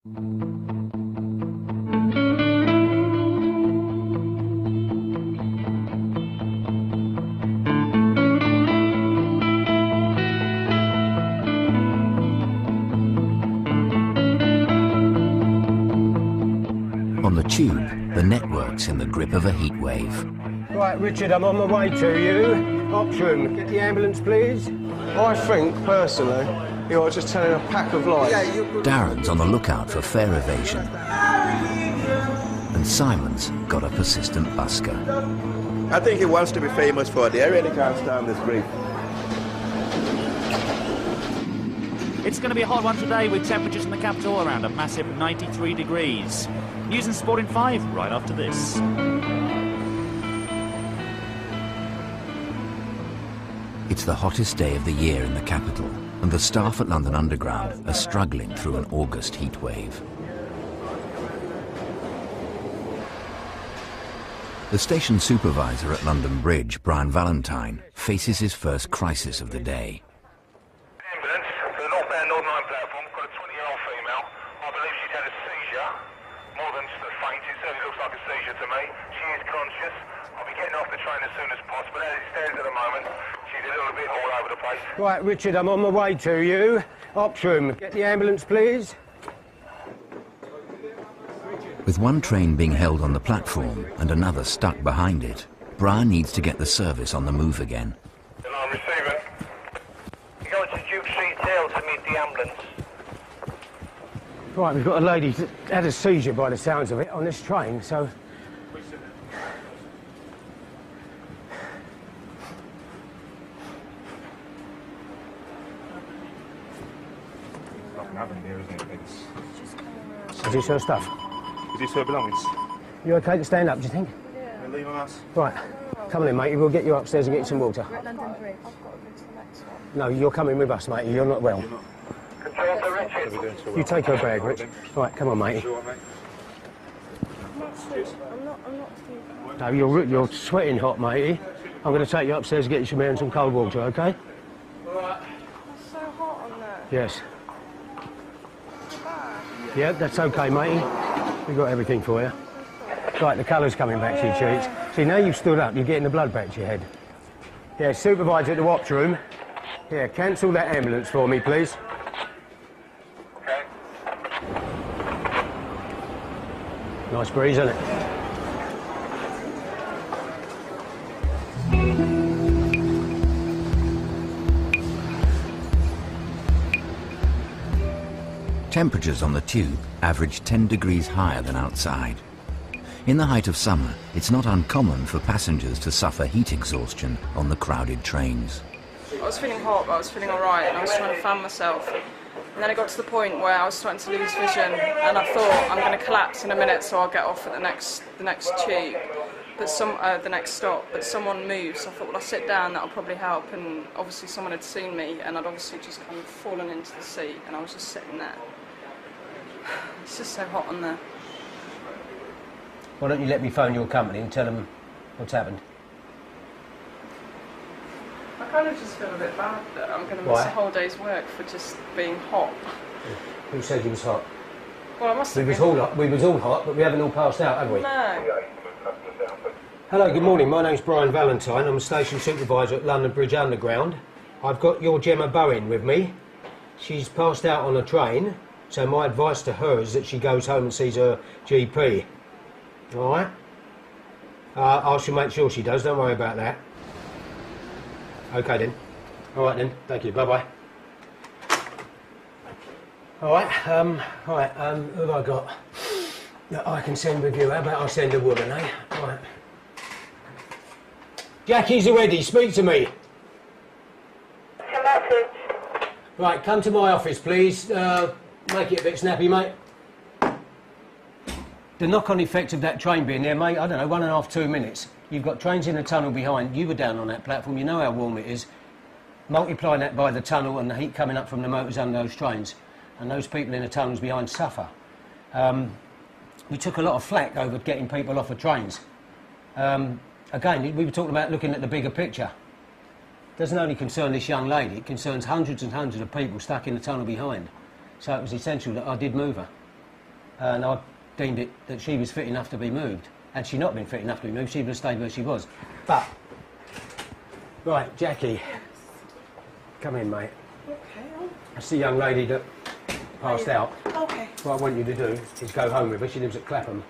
On the tube, the network's in the grip of a heatwave. Right, Richard, I'm on my way to you. Option, get the ambulance, please. I think, personally, you are just telling a pack of lies. Darren's on the lookout for fare evasion. And Simon's got a persistent busker. I think he wants to be famous for it. They really can't stand this grief. It's going to be a hot one today with temperatures in the capital around a massive 93 degrees. News and Sport in 5 right after this. It's the hottest day of the year in the capital, and the staff at London Underground are struggling through an August heatwave. The station supervisor at London Bridge, Brian Valentine, faces his first crisis of the day. Ambulance for the northbound Northern Line platform, got a 20-year-old female. I believe she's had a seizure, more than just a faint. It certainly looks like a seizure to me. She is conscious. I'll be getting off the train as soon as possible. As it stands at the moment, she's a little bit all over the place. Right, Richard, I'm on my way to you. Option, get the ambulance, please. With one train being held on the platform and another stuck behind it, Brian needs to get the service on the move again. I'm receiving. You're going to Duke Street Hill to meet the ambulance. Right, we've got a lady that had a seizure by the sounds of it on this train, so... Is this her stuff? Is this her belongings? You okay to stand up, do you think? Yeah. Leave on us. Right, come on in, mate. We'll get you upstairs and get you some water. We're at London Bridge. I've got to go to the next one. No, you're coming with us, mate. You're not well. Control to Richard. You take her bag, Rich. Right, come on, mate. I'm not sweating. I'm not sweating. No, you're sweating hot, matey. I'm going to take you upstairs and get you some air and some cold water, okay? It's so hot on there. Yes. So bad. Yeah, that's okay, matey. We've got everything for you. Right, the colour's coming back to your cheeks. See, now you've stood up, you're getting the blood back to your head. Yeah, supervisor at the watch room. Yeah, cancel that ambulance for me, please. Okay. Nice breeze, isn't it? Temperatures on the tube average 10 degrees higher than outside. In the height of summer, it's not uncommon for passengers to suffer heat exhaustion on the crowded trains. I was feeling hot, but I was feeling all right, and I was trying to fan myself. And then it got to the point where I was starting to lose vision, and I thought, I'm going to collapse in a minute, so I'll get off at the next tube, but the next stop. But someone moved, so I thought, well, I'll sit down, that'll probably help. And obviously someone had seen me, and I'd obviously just kind of fallen into the seat, and I was just sitting there. It's just so hot on there. Why don't you let me phone your company and tell them what's happened? I kind of just feel a bit bad that I'm going to miss a whole day's work for just being hot. Who said you was hot? Well, I must have We was all hot, but we haven't all passed out, have we? No. Hello, good morning. My name's Brian Valentine. I'm a station supervisor at London Bridge Underground. I've got your Gemma Bowen with me. She's passed out on a train, so my advice to her is that she goes home and sees her GP. All right? I shall make sure she does. Don't worry about that. Okay then. All right then. Thank you. Bye-bye. All right. Who have I got that I can send with you? How about I send a woman, eh? All right. Jackie's already. Speak to me. A message. Right, come to my office, please. Make it a bit snappy, mate. The knock-on effect of that train being there, mate, I don't know, 1.5, 2 minutes. You've got trains in the tunnel behind. You were down on that platform. You know how warm it is. Multiply that by the tunnel and the heat coming up from the motors under those trains. And those people in the tunnels behind suffer. We took a lot of flack over getting people off of trains. Again, we were talking about looking at the bigger picture. It doesn't only concern this young lady, it concerns hundreds and hundreds of people stuck in the tunnel behind. So it was essential that I did move her. and I deemed it that she was fit enough to be moved. Had she not been fit enough to be moved, she would have stayed where she was. But, right, Jackie, come in, mate. Okay. That's the young lady that passed out. Okay. What I want you to do is go home with her. She lives at Clapham.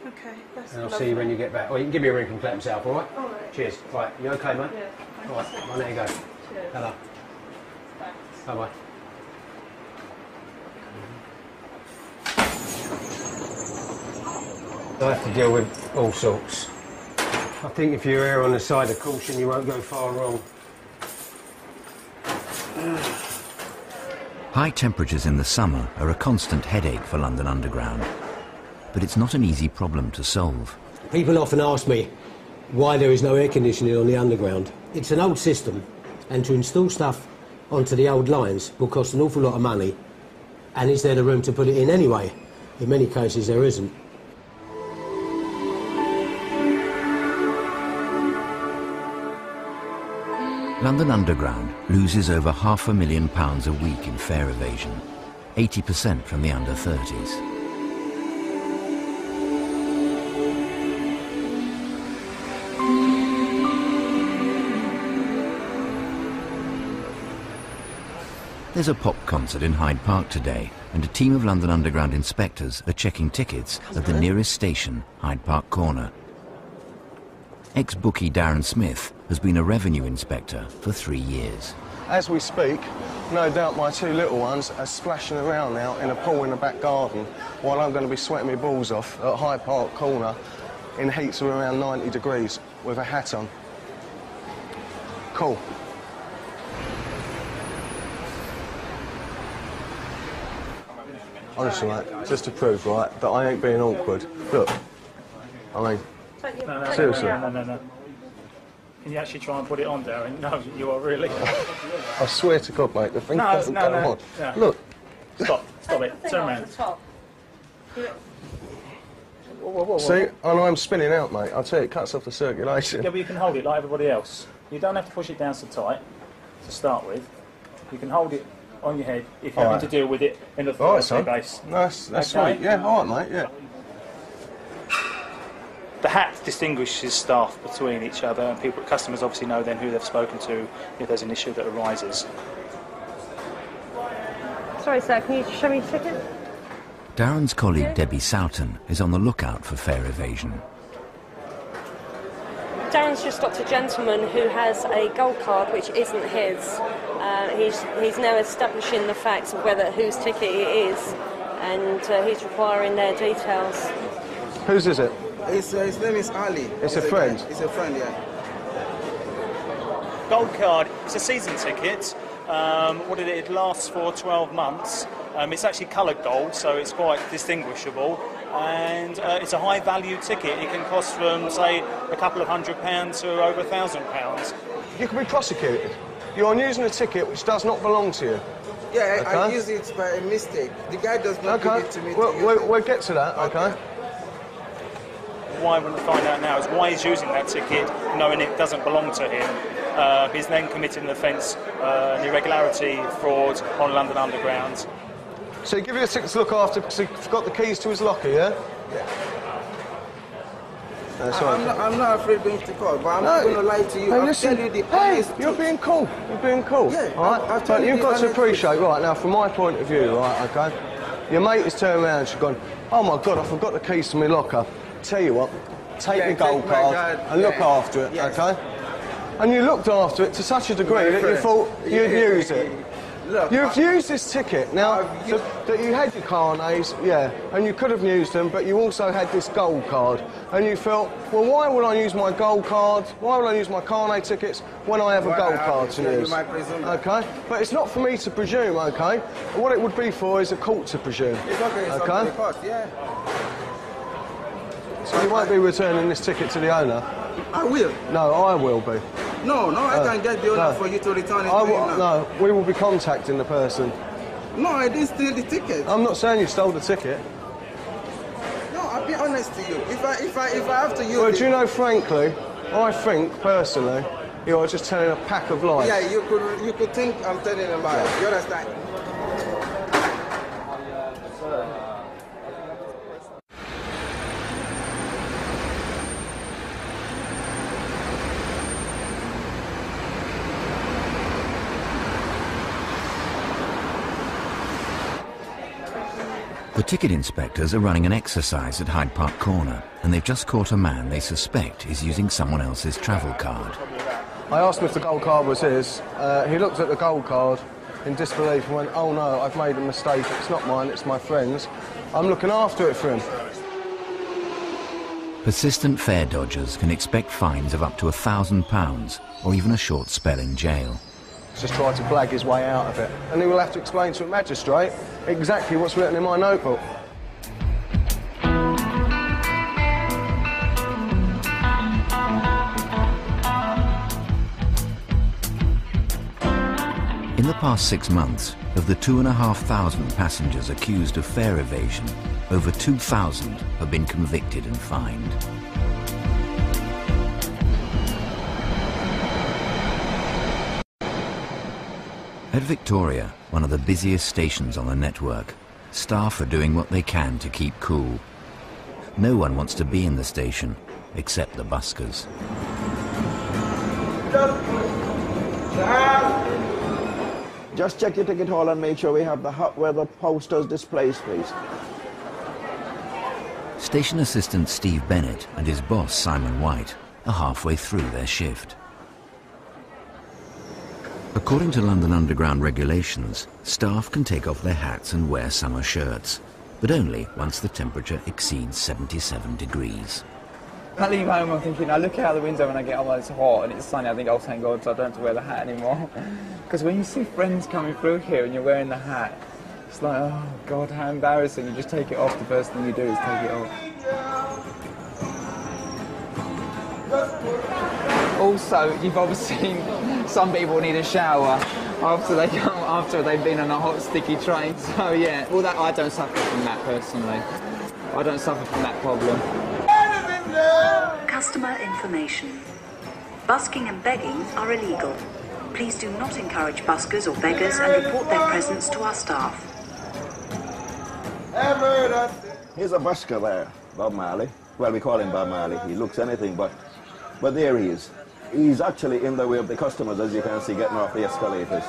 Okay. That's And I'll see you when you get back. Or you can give me a ring from Clapham South, all right? All right. Cheers. Right, you okay, mate? Yeah. All right, I'll let you go. Cheers. Hello. Thanks. Bye-bye. I have to deal with all sorts. I think if you err on the side of caution, you won't go far wrong. High temperatures in the summer are a constant headache for London Underground. But it's not an easy problem to solve. People often ask me why there is no air conditioning on the Underground. It's an old system, and to install stuff onto the old lines will cost an awful lot of money. And is there the room to put it in anyway? In many cases, there isn't. London Underground loses over £500,000 a week in fare evasion, 80% from the under 30s. There's a pop concert in Hyde Park today, and a team of London Underground inspectors are checking tickets at the nearest station, Hyde Park Corner. Ex-bookie Darren Smith has been a revenue inspector for 3 years. As we speak, no doubt my two little ones are splashing around now in a pool in the back garden while I'm going to be sweating my balls off at Hyde Park Corner in heats of around 90 degrees with a hat on. Cool. Honestly, mate, just to prove, right, that I ain't being awkward. Look, I mean, seriously. No. Can you actually try and put it on, Darren? No, you are really. I swear to God, mate, the thing doesn't go on. No. Look. Stop it. Turn around. See, and I'm spinning out, mate. I'll tell you, it cuts off the circulation. Yeah, but you can hold it like everybody else. You don't have to push it down so tight to start with. You can hold it on your head if you're having to deal with it in the third base. That's Okay. sweet. Yeah, all right, mate, yeah. The hat distinguishes staff between each other, and customers obviously know then who they've spoken to if there's an issue that arises. Sorry, sir, can you show me your ticket? Darren's colleague Debbie Soughton is on the lookout for fare evasion. Darren's just stopped a gentleman who has a gold card which isn't his. He's now establishing the facts of whose ticket it is, and he's requiring their details. Whose is it? His name is Ali. It's a friend? It's a friend, yeah. Gold card, it's a season ticket. It lasts for 12 months. It's actually coloured gold, so it's quite distinguishable. And it's a high value ticket. It can cost from, say, a couple of £100 to over £1,000. You can be prosecuted. You're using a ticket which does not belong to you. Yeah, okay? I used it by a mistake. The guy does not give it to me. We'll get to that, okay? Why I want to find out now is why he's using that ticket knowing it doesn't belong to him. He's then committed an offence, an irregularity, fraud on London Underground. So you give you a ticket to look after because he's got the keys to his locker, yeah? Yeah. I'm not afraid going to court, but I'm not going to lie to you. Hey, I'll listen, tell you the honest you're truth. being cool. You're being cool. Yeah, all right? I'll tell But you you've the got to honest appreciate, right, now, from my point of view, right, okay? Your mate has turned around and she's gone, oh my God, I forgot the keys to my locker. Tell you what, take the gold card and look after it, okay? And you looked after it to such a degree that you thought you'd use it. Look, You've used this ticket now that you had your carnets, yeah, and you could have used them, but you also had this gold card, and you felt, well, why would I use my gold card? Why would I use my carnet tickets when I have a gold card to use? Okay, but it's not for me to presume. Okay, what it would be for is a court to presume. It's okay. It's okay. Cost, yeah. So you won't be returning this ticket to the owner? I will. No, I will be. No, I can get the owner for you to return it to him now. No, we will be contacting the person. No, I didn't steal the ticket. I'm not saying you stole the ticket. No, I'll be honest to you. If I have to use Well, do you know, frankly, I think, personally, you are just telling a pack of lies. Yeah, you could think I'm telling a lie. You understand? The ticket inspectors are running an exercise at Hyde Park Corner, and they've just caught a man they suspect is using someone else's travel card. I asked him if the gold card was his. He looked at the gold card in disbelief and went, "Oh no, I've made a mistake. It's not mine, it's my friend's. I'm looking after it for him." Persistent fare dodgers can expect fines of up to £1,000 or even a short spell in jail. Just tried to blag his way out of it. And he will have to explain to a magistrate exactly what's written in my notebook. In the past 6 months, of the 2,500 passengers accused of fare evasion, over 2,000 have been convicted and fined. At Victoria, one of the busiest stations on the network, staff are doing what they can to keep cool. No one wants to be in the station, except the buskers. Just check your ticket hall and make sure we have the hot weather posters displaced, please. Station assistant Steve Bennett and his boss Simon White are halfway through their shift. According to London Underground regulations, staff can take off their hats and wear summer shirts, but only once the temperature exceeds 77 degrees. I leave home, I'm thinking, I look out the window when I get home and it's hot and it's sunny, I think, oh thank God, so I don't have to wear the hat anymore. Because when you see friends coming through here and you're wearing the hat, it's like, oh God, how embarrassing. You just take it off, the first thing you do is take it off. Also, you've obviously seen some people need a shower after they've been on a hot, sticky train. So yeah, well, that I don't suffer from that personally. I don't suffer from that problem. Customer information. Busking and begging are illegal. Please do not encourage buskers or beggars and report their presence to our staff. Here's a busker there, Bob Marley. Well, we call him Bob Marley. He looks anything but there he is. He's actually in the way of the customers, as you can see, getting off the escalators.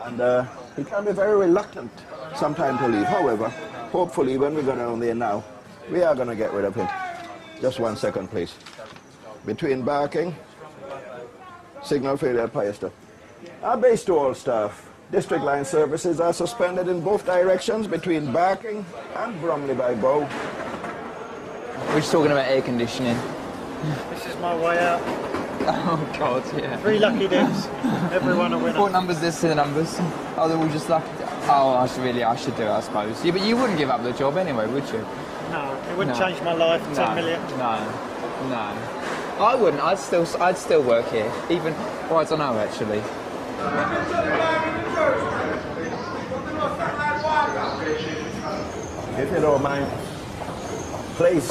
And he can be very reluctant sometimes to leave. However, hopefully when we go down there now, we are going to get rid of him. Just 1 second, please. Between barking, signal failure at Piester. Our base to all staff. District line services are suspended in both directions between Barking and Bromley by Bow. We're just talking about air conditioning. This is my way out. Oh God, yeah. 3 lucky dips. Everyone a winner. What numbers is the numbers? Oh, they're all just lucky. Oh, I should do it, I suppose. Yeah, but you wouldn't give up the job anyway, would you? No, it wouldn't change my life. 10 million. No. I wouldn't. I'd still work here. Even. Well, I don't know actually. If you don't mind, please.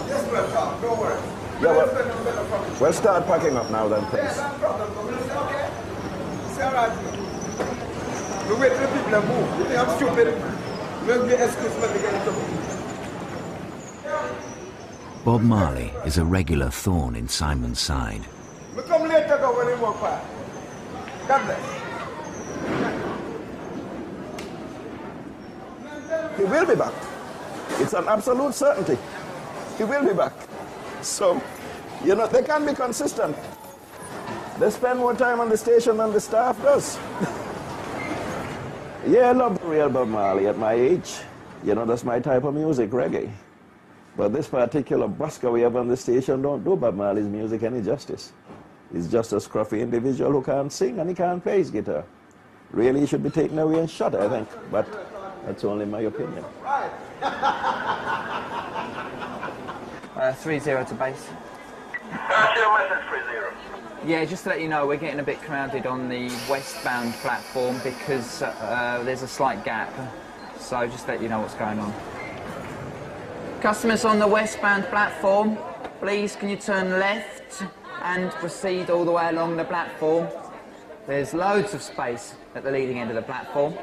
Yes, brother. Don't worry. Yeah, we'll start packing up now then, please. Okay? It's all right. We wait for the people to move. You think I'm stupid? Maybe the excuse let me get in trouble. Bob Marley is a regular thorn in Simon's side. We come later go when they walk by. God bless. He will be back. It's an absolute certainty. He will be back. So, you know, they can be consistent. They spend more time on the station than the staff does. Yeah, I love the real Bob Marley at my age. You know, that's my type of music, reggae. But this particular busker we have on the station don't do Bob Marley's music any justice. He's just a scruffy individual who can't sing and he can't play his guitar. Really, he should be taken away and shot, I think. But that's only my opinion. 3-0 to base. Yeah, just to let you know, we're getting a bit crowded on the westbound platform because there's a slight gap. So just to let you know what's going on. Customers on the westbound platform, please can you turn left and proceed all the way along the platform. There's loads of space at the leading end of the platform.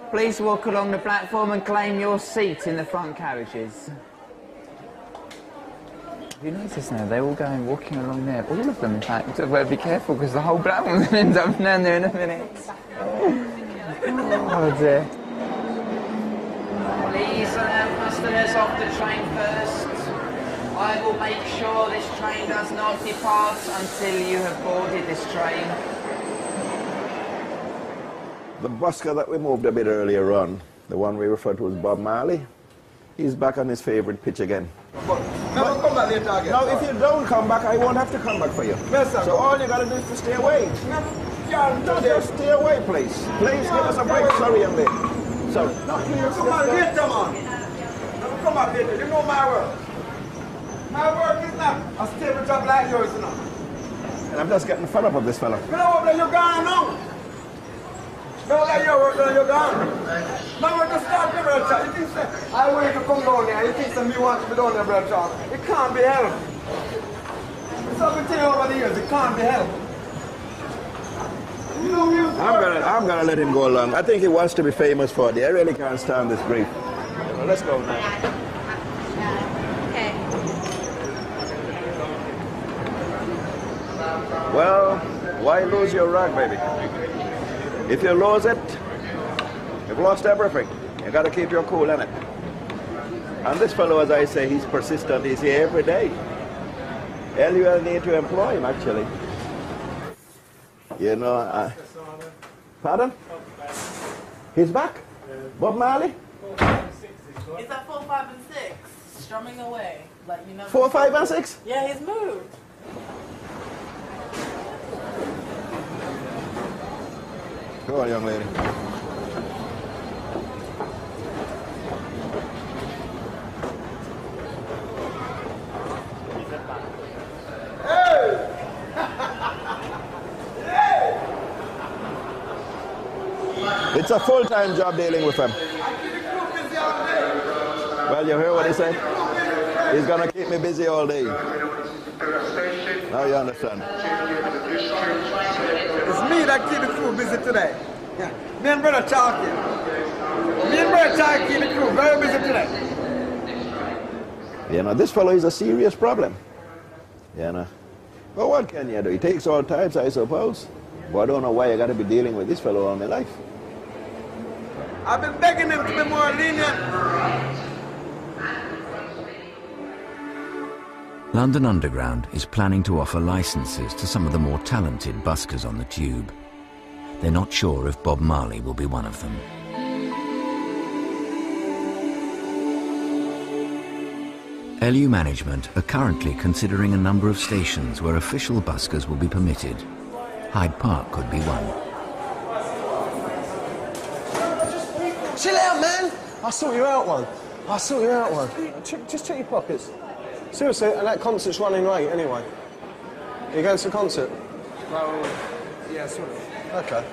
Please walk along the platform and claim your seat in the front carriages. Have you noticed now, they're all walking along there, all of them in fact. Well, be careful because the whole platform ends up down there in a minute. Oh dear. Please. customers off the train first. I will make sure this train does not depart until you have boarded this train. The busker that we moved a bit earlier on, the one we referred to as Bob Marley, he's back on his favorite pitch again. Never come back later again. Now, if you don't come back, I won't have to come back for you. Yes, sir. So all you gotta do is to stay away. No, just stay away, please. Please give us a break. Sorry, young lady. Sorry. No, please. Come on later, man. Never come back later. You know my work. My work is not a stable job like yours, you know. And I'm just getting fed up of this fella. You know what, you're gone now. Don't let your work done, you're gone. Man, we're just start the brother chat. You think say, I want you to come down here. You think some me want to be down there, brother chat. It can't be helped. It's something to you over the years. It can't be helped. You know, I'm gonna let him go along. I think he wants to be famous for it. I really can't stand this grief. Let's go now. Okay. Well, why lose your rag, baby? If you lose it, you've lost everything. You got to keep your cool in it. And this fellow, as I say, he's persistent. He's here every day. Hell, you need to employ him, actually. You know, pardon? He's back? Bob Marley? Is that 4, 5, and 6 strumming away? Like, you know. 4, 5, and 6? Yeah, he's moved. Go on, young lady. It's a full-time job dealing with him. Well, you hear what he said? He's going to keep me busy all day. Now you understand. it's me that keep the crew busy today. Yeah. Me and brother talking. Me and brother talking keep the crew very busy today. You know, this fellow is a serious problem. You know. But what can you do? It takes all types, I suppose. But I don't know why I got to be dealing with this fellow all my life. I've been begging him to be more lenient. London Underground is planning to offer licenses to some of the more talented buskers on the tube. They're not sure if Bob Marley will be one of them. LU management are currently considering a number of stations where official buskers will be permitted. Hyde Park could be one. Chill out, man. I'll sort you out one. I'll sort you out one. Just check your pockets. Seriously, and that concert's running late anyway. Are you going to the concert? Well, yeah, sort of. Okay.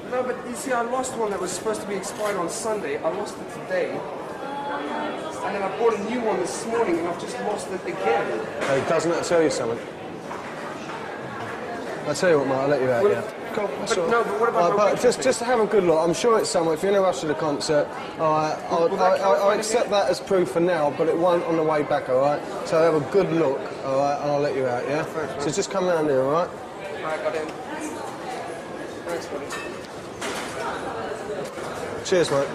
No, but you see, I lost one that was supposed to be expired on Sunday. I lost it today. And then I bought a new one this morning, and I've just lost it again. Hey, doesn't that tell you something? I'll tell you what, mate, I'll let you out, yeah. Cool. But what about but just have a good look. I'm sure it's somewhere. If you're in a rush to the concert, all right, I'll accept that as proof for now, but it won't on the way back, all right? So have a good look, all right, and I'll let you out, yeah? So just come round here, all right? All right, got in. Thanks, buddy. Cheers, mate.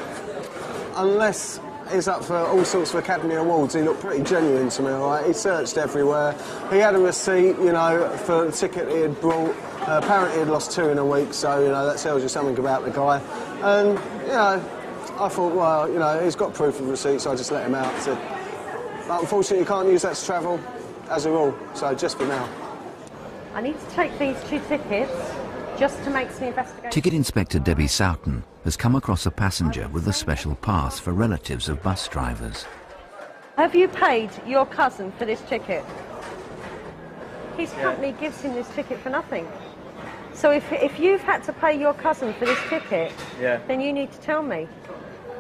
Unless he's up for all sorts of Academy Awards, he looked pretty genuine to me, all right? He searched everywhere. He had a receipt, you know, for the ticket he had brought. Apparently he'd lost 2 in a week, so, you know, that tells you something about the guy. And, you know, I thought, well, you know, he's got proof of receipt, so I just let him out. So, but unfortunately, you can't use that to travel, as a rule, so just for now. I need to take these 2 tickets just to make some investigation. Ticket Inspector Debbie Soughton has come across a passenger with a special pass for relatives of bus drivers. Have you paid your cousin for this ticket? His company gives him this ticket for nothing. So if you've had to pay your cousin for this ticket, then you need to tell me.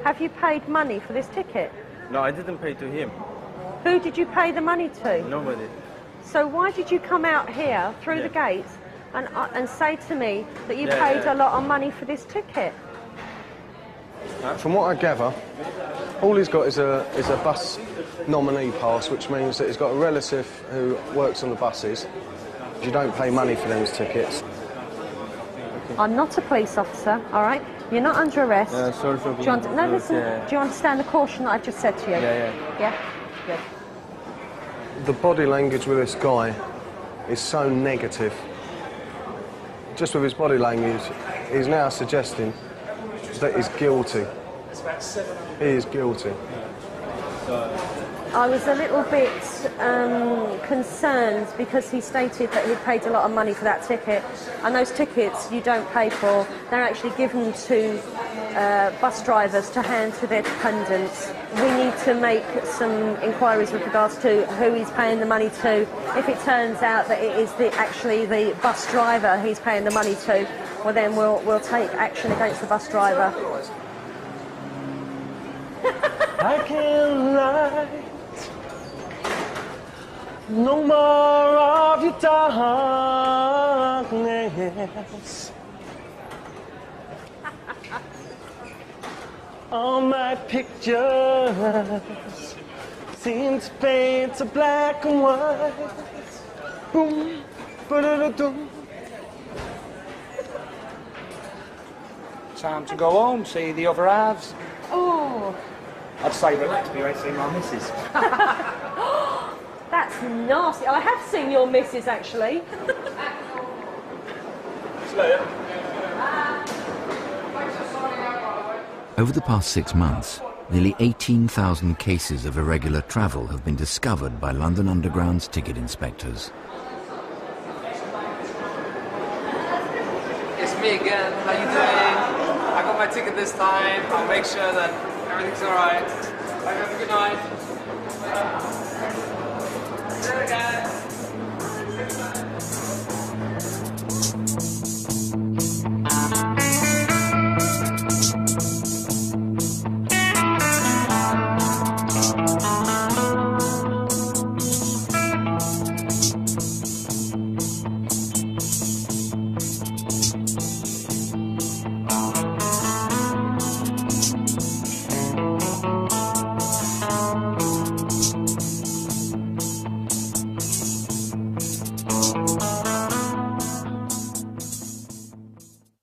Have you paid money for this ticket? No, I didn't pay to him. Who did you pay the money to? Nobody. So why did you come out here through the gates and say to me that you paid a lot of money for this ticket? From what I gather, all he's got is a bus nominee pass, which means that he's got a relative who works on the buses. You don't pay money for those tickets. I'm not a police officer, all right? You're not under arrest. Sorry for being do you, no, rude, listen, do you understand the caution that I just said to you? Yeah. Yeah? Good. The body language with this guy is so negative. Just with his body language, he's now suggesting that he's guilty. He is guilty. I was a little bit concerned because he stated that he'd paid a lot of money for that ticket, and those tickets you don't pay for. They're actually given to bus drivers to hand to their dependents. We need to make some inquiries with regards to who he's paying the money to. If it turns out that it is actually the bus driver he's paying the money to, well then we'll take action against the bus driver. I can't lie. No more of your darkness. All my pictures seem to fade to black and white. Boom, ba-da-da-dum. Time to go home, see the other halves. Oh. I'd say relax, be right, see my missus. That's nasty. I have seen your missus actually. Over the past 6 months, nearly 18,000 cases of irregular travel have been discovered by London Underground's ticket inspectors. It's me again. How you doing? I got my ticket this time. I'll make sure that everything's alright. Have a good night.